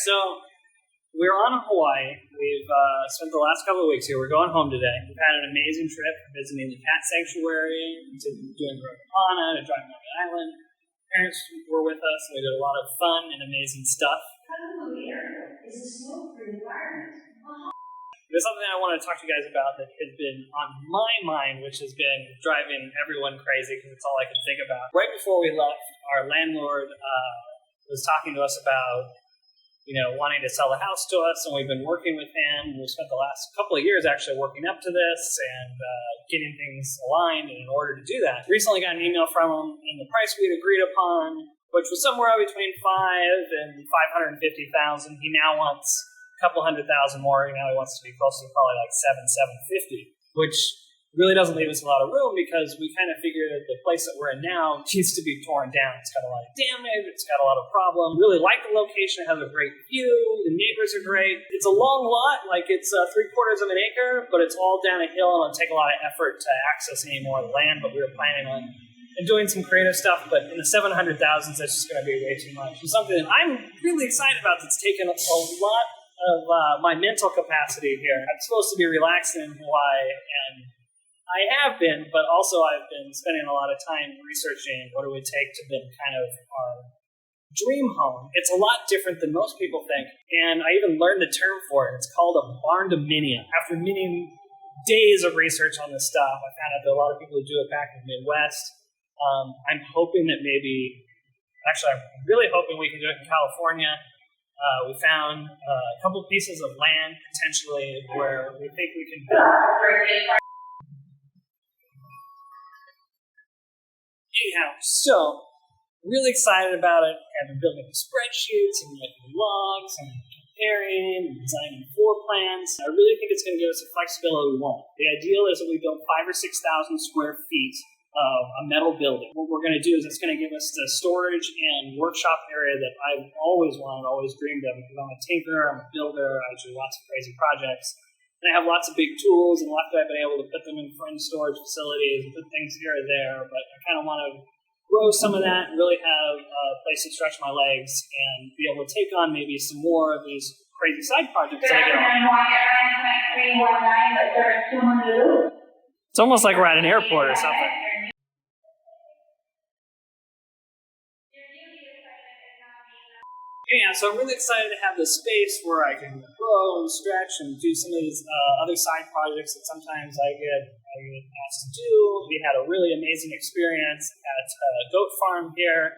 So we're on Hawaii. We've spent the last couple of weeks here. We're going home today. We've had an amazing trip visiting the cat sanctuary, to doing Rotorana, to driving on the island. Parents were with us, and we did a lot of fun and amazing stuff. Is a smoke-free environment. There's something I want to talk to you guys about that has been on my mind, which has been driving everyone crazy because it's all I can think about. Right before we left, our landlord was talking to us about wanting to sell the house to us, and we've been working with him. We spent the last couple of years actually working up to this and getting things aligned, and in order to do that, recently got an email from him, and the price we'd agreed upon, which was somewhere between $500,000 and $550,000. He now wants a couple $100,000 more. Now he wants to be close to probably like $750,000, which really doesn't leave us a lot of room because we kind of figure that the place that we're in now needs to be torn down. It's got a lot of damage. It's got a lot of problems. Really like the location. It has a great view. The neighbors are great. It's a long lot, like it's 3/4 of an acre, but it's all down a hill, and it'll take a lot of effort to access any more of the land, but we were planning on doing some creative stuff, but in the $700,000, that's just going to be way too much. It's something that I'm really excited about that's taken a lot of my mental capacity here. I'm supposed to be relaxing in Hawaii, and I have been, but also I've been spending a lot of time researching what it would take to build kind of our dream home. It's a lot different than most people think, and I even learned the term for it. It's called a barndominium. After many days of research on this stuff, I found out that a lot of people who do it back in the Midwest. I'm hoping that I'm really hoping we can do it in California. We found a couple pieces of land, potentially, where we think we can build. Anyhow, so really excited about it. I've been building spreadsheets and making logs and comparing and designing floor plans. I really think it's going to give us the flexibility we want. The ideal is that we build 5,000 or 6,000 square feet of a metal building. What we're going to do is it's going to give us the storage and workshop area that I've always wanted, always dreamed of, because I'm a tinkerer, I'm a builder, I do lots of crazy projects. And I have lots of big tools, and luckily I've been able to put them in friend storage facilities and put things here or there, but I kind of want to grow some of that and really have a place to stretch my legs and be able to take on maybe some more of these crazy side projects that I get on. It's almost like we're at an airport or something. Yeah, so I'm really excited to have this space where I can grow and stretch and do some of these other side projects that sometimes I get asked to do. We had a really amazing experience at a goat farm here,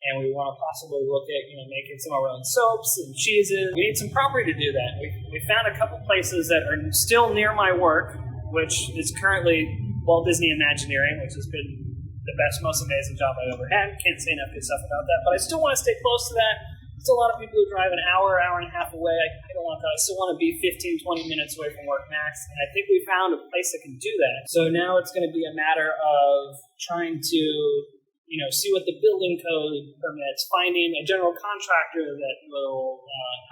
and we want to possibly look at making some of our own soaps and cheeses. We need some property to do that. We found a couple places that are still near my work, which is currently Walt Disney Imagineering, which has been the best, most amazing job I've ever had. Can't say enough good stuff about that, but I still want to stay close to that. Still a lot of people who drive an hour and a half away. I don't want that. I still want to be 15, 20 minutes away from work max. And I think we found a place that can do that. So now it's going to be a matter of trying to, see what the building code permits, finding a general contractor that will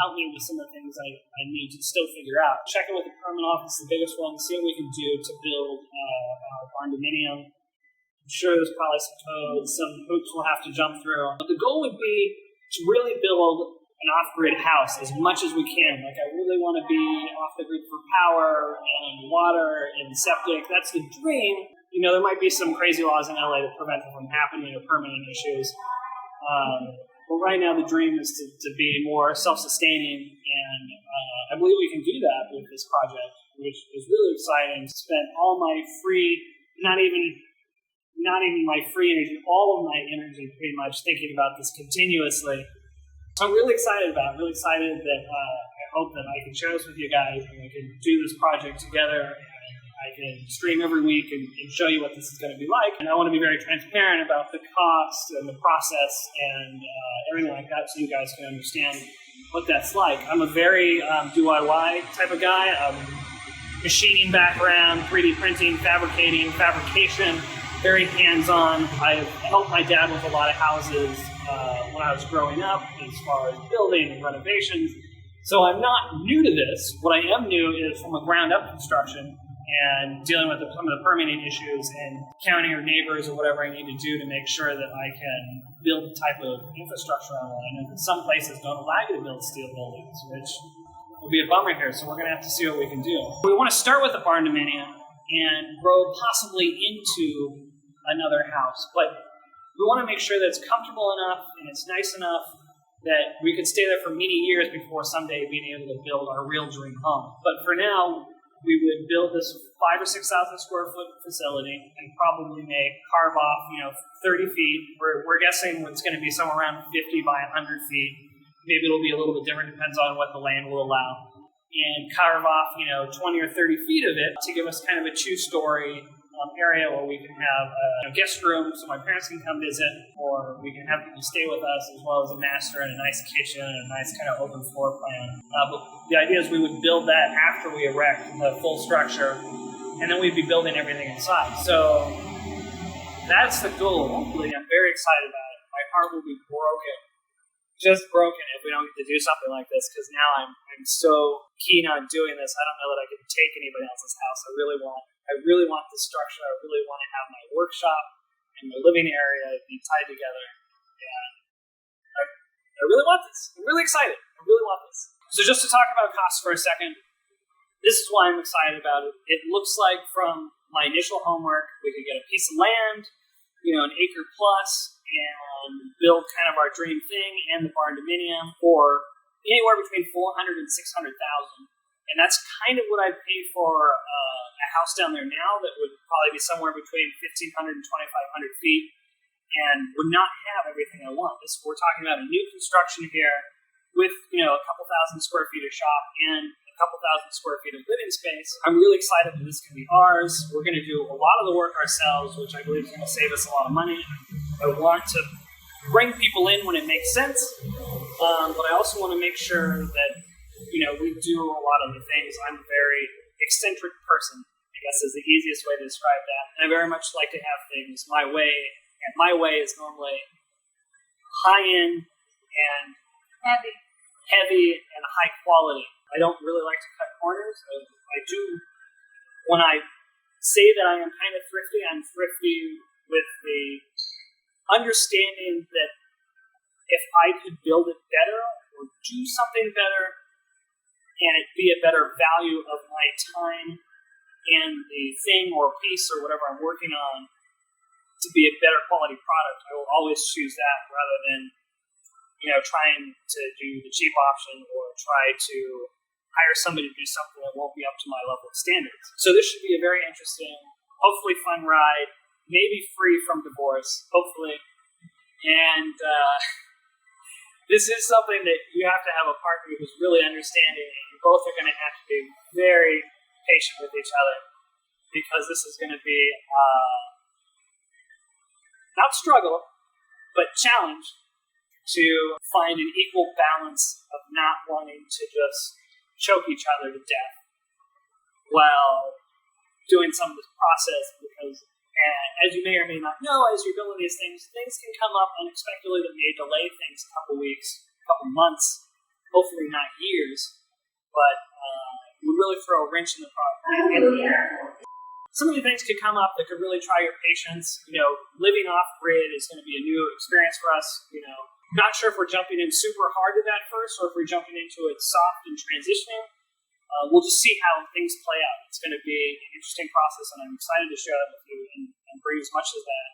help me with some of the things I need to still figure out. Checking with the permit office, the biggest one, see what we can do to build our barndominium. I'm sure there's probably some codes, some hoops we'll have to jump through. But the goal would be to really build an off-grid house as much as we can. Like, I really want to be off the grid for power and water and septic. That's the dream. There might be some crazy laws in LA that prevent it from happening or permitting issues. But right now the dream is to be more self-sustaining, and I believe we can do that with this project, which is really exciting. Spent all my free, not even my free energy, all of my energy pretty much thinking about this continuously. So I'm really excited about it. Really excited that I hope that I can share this with you guys and we can do this project together. And I can stream every week and show you what this is going to be like. And I want to be very transparent about the cost and the process and everything like that so you guys can understand what that's like. I'm a very DIY type of guy. Machining background, 3D printing, fabrication. Very hands-on. I've helped my dad with a lot of houses when I was growing up as far as building and renovations. So I'm not new to this. What I am new is from a ground-up construction. and dealing with some of the permitting issues and counting or neighbors or whatever I need to do to make sure that I can build the type of infrastructure I want. And some places don't allow you to build steel buildings, which will be a bummer here, so we're going to have to see what we can do. We want to start with a barndominium and grow possibly into another house, but we want to make sure that it's comfortable enough and it's nice enough that we could stay there for many years before someday being able to build our real dream home. But for now, we would build this 5,000 or 6,000 square foot facility and probably carve off, 30 feet. We're guessing it's going to be somewhere around 50 by 100 feet. Maybe it'll be a little bit different, depends on what the land will allow. And carve off, 20 or 30 feet of it to give us kind of a two-story area where we can have a guest room so my parents can come visit, or we can have people stay with us, as well as a master and a nice kitchen and a nice kind of open floor plan. But the idea is we would build that after we erect the full structure, and then we'd be building everything inside. So that's the goal. Hopefully, I'm very excited about it. My heart will be broken, just broken, if we don't get to do something like this, because now I'm so keen on doing this. I don't know that I can take anybody else's house. I really want the structure. I really want to have my workshop and my living area be tied together. And I really want this. I'm really excited. I really want this. So just to talk about costs for a second, this is why I'm excited about it. It looks like from my initial homework, we could get a piece of land, an acre plus, and build kind of our dream thing and the barndominium for anywhere between $400,000 and $600,000. And that's kind of what I'd pay for a house down there now that would probably be somewhere between 1,500 and 2,500 feet and would not have everything I want. We're talking about a new construction here with, a couple thousand square feet of shop and a couple thousand square feet of living space. I'm really excited that this can be ours. We're going to do a lot of the work ourselves, which I believe is going to save us a lot of money. I want to bring people in when it makes sense, but I also want to make sure that we do a lot of the things. I'm a very eccentric person, I guess is the easiest way to describe that. And I very much like to have things my way, and my way is normally high-end and heavy and high quality. I don't really like to cut corners. I do, when I say that I am kind of thrifty, I'm thrifty with the understanding that if I could build it better or do something better, and it be a better value of my time and the thing or piece or whatever I'm working on to be a better quality product, I will always choose that rather than, trying to do the cheap option or try to hire somebody to do something that won't be up to my level of standards. So this should be a very interesting, hopefully fun ride, maybe free from divorce, hopefully. And this is something that you have to have a partner who's really understanding, and you both are going to have to be very patient with each other, because this is going to be not struggle, but challenge to find an equal balance of not wanting to just choke each other to death while doing some of this process, because as you may or may not know, as you're building these things can come up unexpectedly that may delay things a couple weeks, a couple months, hopefully not years, but would really throw a wrench in the process. Some of the things could come up that could really try your patience. Living off-grid is going to be a new experience for us. Not sure if we're jumping in super hard to that first, or if we're jumping into it soft and transitioning. We'll just see how things play out. It's going to be an interesting process, and I'm excited to share that with you and bring as much of that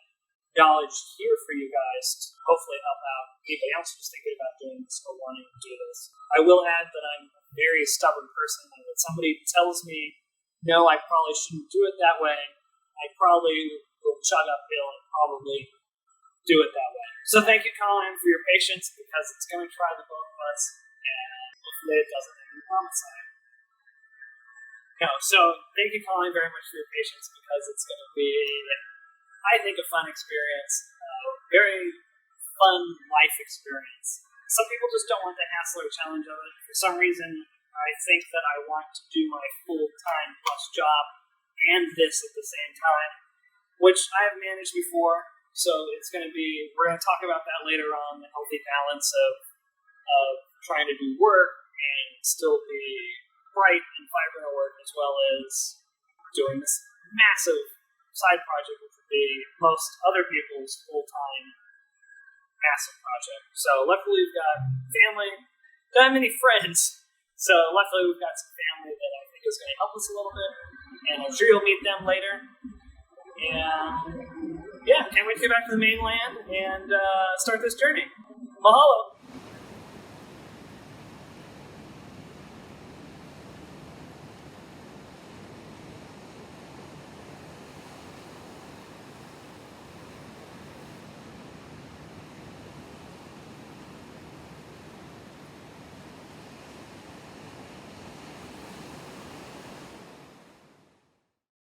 knowledge here for you guys to hopefully help out anybody else who's thinking about doing this or wanting to do this. I will add that I'm a very stubborn person, and when somebody tells me, no, I probably shouldn't do it that way, I probably will chug uphill and probably do it that way. So thank you, Colleen, for your patience, because it's going to try the both of us, and hopefully it doesn't end in homicide. So thank you, Colleen, very much for your patience, because it's going to be, I think, a fun experience, very fun life experience. Some people just don't want the hassle or challenge of it. For some reason, I think that I want to do my full-time plus job and this at the same time, which I have managed before. So it's going to be, we're going to talk about that later on, the healthy balance of trying to do work and still be bright and vibrant at work, as well as doing this massive side project, which would be most other people's full-time massive project. So luckily we've got family, don't have many friends, so luckily we've got some family that I think is going to help us a little bit, and I'm sure you'll meet them later. And yeah, can't wait to get back to the mainland and start this journey. Mahalo!